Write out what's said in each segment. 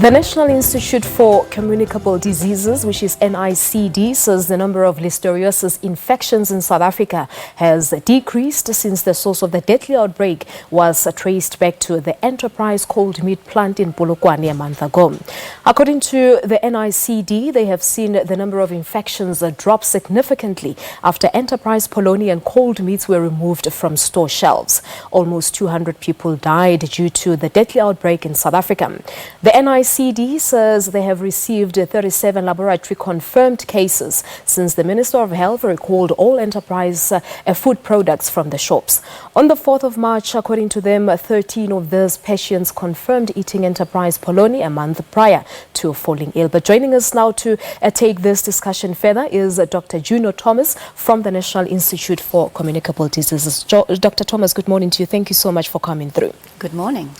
The National Institute for Communicable Diseases, which is NICD, says the number of Listeriosis infections in South Africa has decreased since the source of the deadly outbreak was traced back to the Enterprise cold meat plant in Polokwane a month ago. According to the NICD, they have seen the number of infections drop significantly after Enterprise polony and cold meats were removed from store shelves. Almost 200 people died due to the deadly outbreak in South Africa. The NICD says they have received 37 laboratory-confirmed cases since the Minister of Health recalled all Enterprise food products from the shops. On the 4th of March, according to them, 13 of those patients confirmed eating Enterprise polony a month prior to falling ill. But joining us now to take this discussion further is Dr. Juno Thomas from the National Institute for Communicable Diseases. Dr. Thomas, good morning to you. Thank you so much for coming through. Good morning.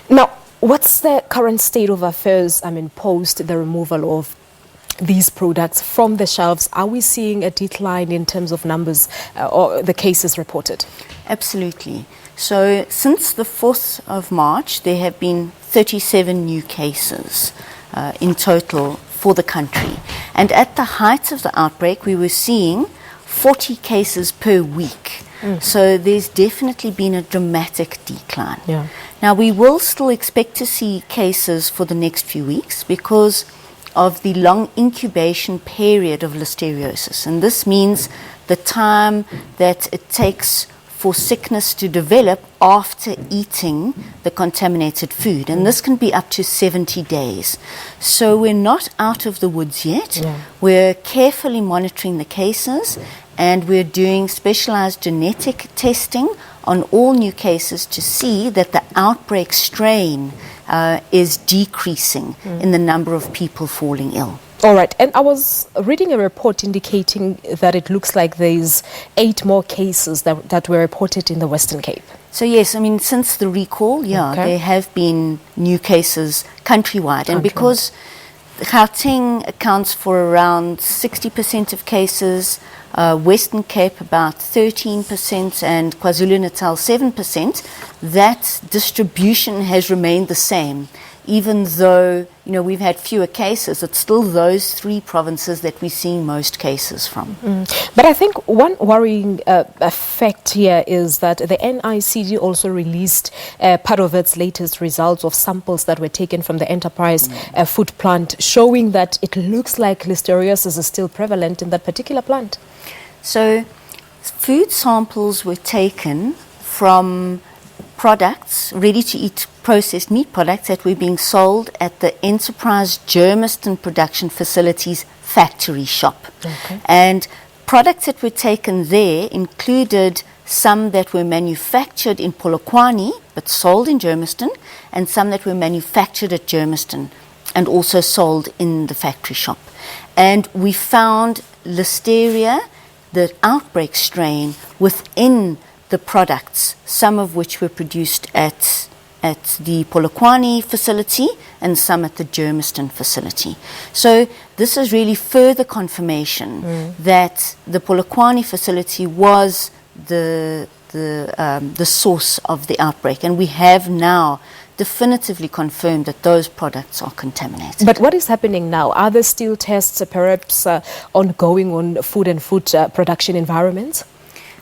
Now, what's the current state of affairs, post the removal of these products from the shelves? Are we seeing a decline in terms of numbers or the cases reported? Absolutely. So since the 4th of March, there have been 37 new cases in total for the country. And at the height of the outbreak, we were seeing 40 cases per week. So there's definitely been a dramatic decline. Yeah. Now, we will still expect to see cases for the next few weeks because of the long incubation period of listeriosis. And this means the time that it takes for sickness to develop after eating the contaminated food. And this can be up to 70 days. So we're not out of the woods yet. Yeah. We're carefully monitoring the cases, and we're doing specialized genetic testing on all new cases to see that the outbreak strain is decreasing in the number of people falling ill. All right. And I was reading a report indicating that it looks like there's 8 more cases that were reported in the Western Cape. So yes, since the recall, there have been new cases countrywide. And because Gauteng accounts for around 60% of cases, Western Cape about 13%, and KwaZulu-Natal 7%, that distribution has remained the same. Even though, we've had fewer cases, it's still those 3 provinces that we're seeing most cases from. But I think one worrying effect here is that the NICD also released part of its latest results of samples that were taken from the Enterprise food plant, showing that it looks like Listeriosis is still prevalent in that particular plant. So food samples were taken from products, ready-to-eat processed meat products that were being sold at the Enterprise Germiston production facilities factory shop. And products that were taken there included some that were manufactured in Polokwane but sold in Germiston, and some that were manufactured at Germiston and also sold in the factory shop. And we found Listeria, the outbreak strain, within the products, some of which were produced at the Polokwane facility and some at the Germiston facility. So this is really further confirmation that the Polokwane facility was the source of the outbreak, and we have now definitively confirmed that those products are contaminated. But what is happening now? Are there still tests perhaps ongoing on food and food production environments?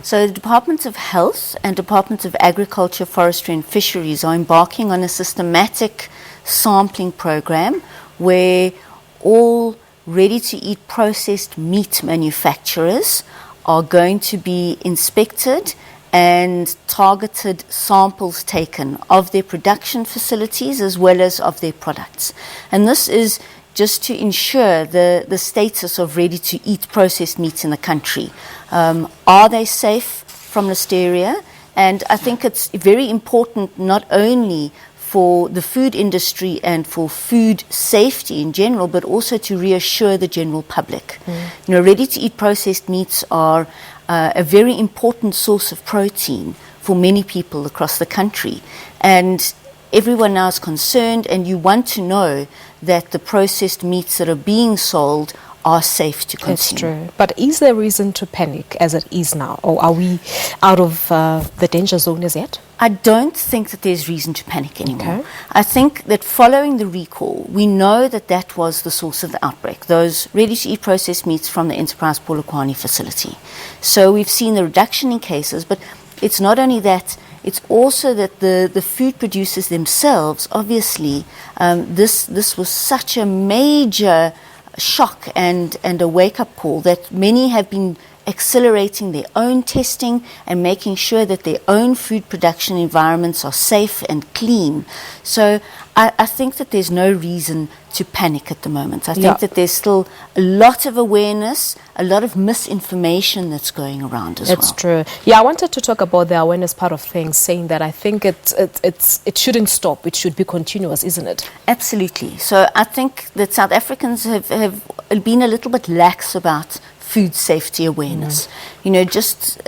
So the Department of Health and Department of Agriculture, Forestry and Fisheries are embarking on a systematic sampling program where all ready-to-eat processed meat manufacturers are going to be inspected and targeted samples taken of their production facilities as well as of their products. And this is just to ensure the status of ready-to-eat processed meats in the country. Are they safe from Listeria? And I think it's very important not only for the food industry and for food safety in general, but also to reassure the general public. Ready-to-eat processed meats are a very important source of protein for many people across the country. And everyone now is concerned, and you want to know that the processed meats that are being sold are safe to consume. That's true. But is there reason to panic as it is now? Or are we out of the danger zone as yet? I don't think that there's reason to panic anymore. Okay. I think that following the recall, we know that that was the source of the outbreak, those ready-to-eat processed meats from the Enterprise Polokwane facility. So we've seen a reduction in cases, but it's not only that, it's also that the food producers themselves, obviously, this was such a major shock and a wake-up call that many have been accelerating their own testing and making sure that their own food production environments are safe and clean. So I think that there's no reason to panic at the moment. I think that there's still a lot of awareness, a lot of misinformation that's going around as well. That's true. Yeah, I wanted to talk about the awareness part of things, saying that I think it shouldn't stop. It should be continuous, isn't it? Absolutely. So I think that South Africans have been a little bit lax about food safety awareness. You know, just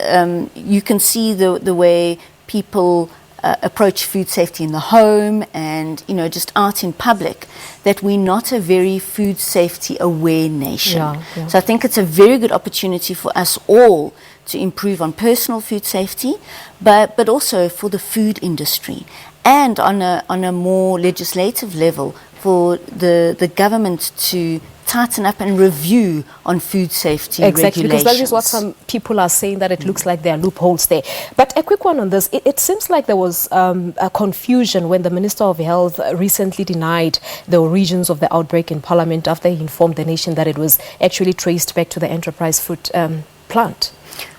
you can see the way people approach food safety in the home and, you know, just out in public, that we're not a very food safety aware nation. So I think it's a very good opportunity for us all to improve on personal food safety, but also for the food industry, and on a more legislative level for the government to tighten up and review on food safety exactly, regulations. Because that is what some people are saying, that it looks like there are loopholes there. But a quick one on this. It seems like there was a confusion when the Minister of Health recently denied the origins of the outbreak in Parliament after he informed the nation that it was actually traced back to the Enterprise food plant.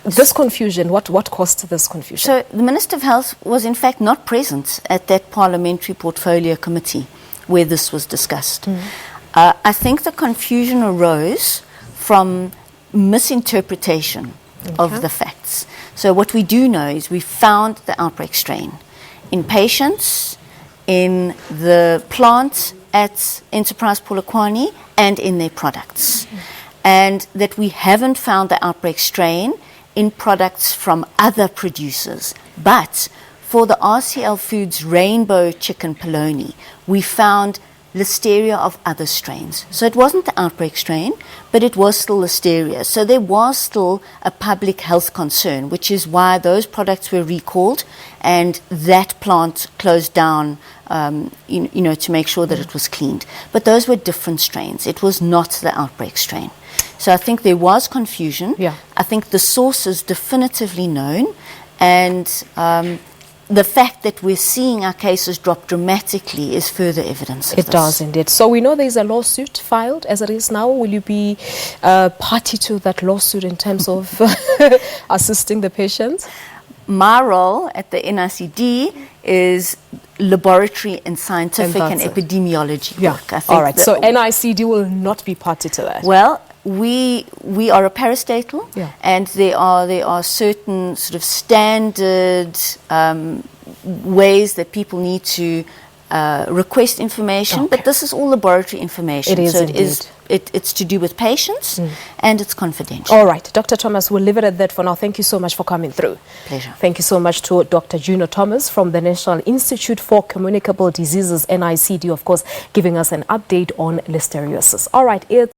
This confusion, what caused this confusion? So the Minister of Health was in fact not present at that Parliamentary Portfolio Committee where this was discussed. I think the confusion arose from misinterpretation of the facts. So what we do know is we found the outbreak strain in patients, in the plant at Enterprise Polokwane, and in their products. And that we haven't found the outbreak strain in products from other producers. But for the RCL Foods rainbow chicken polony, we found Listeria of other strains. So it wasn't the outbreak strain, but it was still Listeria. So there was still a public health concern, which is why those products were recalled and that plant closed down, you know, to make sure that it was cleaned. But those were different strains. It was not the outbreak strain. So I think there was confusion. I think the source is definitively known, and the fact that we're seeing our cases drop dramatically is further evidence of this. It does indeed. So we know there's a lawsuit filed as it is now. Will you be party to that lawsuit in terms of assisting the patients? My role at the NICD is laboratory and scientific and epidemiology work. I think. All right. So NICD will not be party to that. Well, we are a parastatal, and there are certain sort of standard ways that people need to request information, but this is all laboratory information. It is so indeed. It's to do with patients, and it's confidential. All right, Dr. Thomas, we'll leave it at that for now. Thank you so much for coming through. Pleasure. Thank you so much to Dr. Juno Thomas from the National Institute for Communicable Diseases, NICD, of course, giving us an update on listeriosis. All right, it's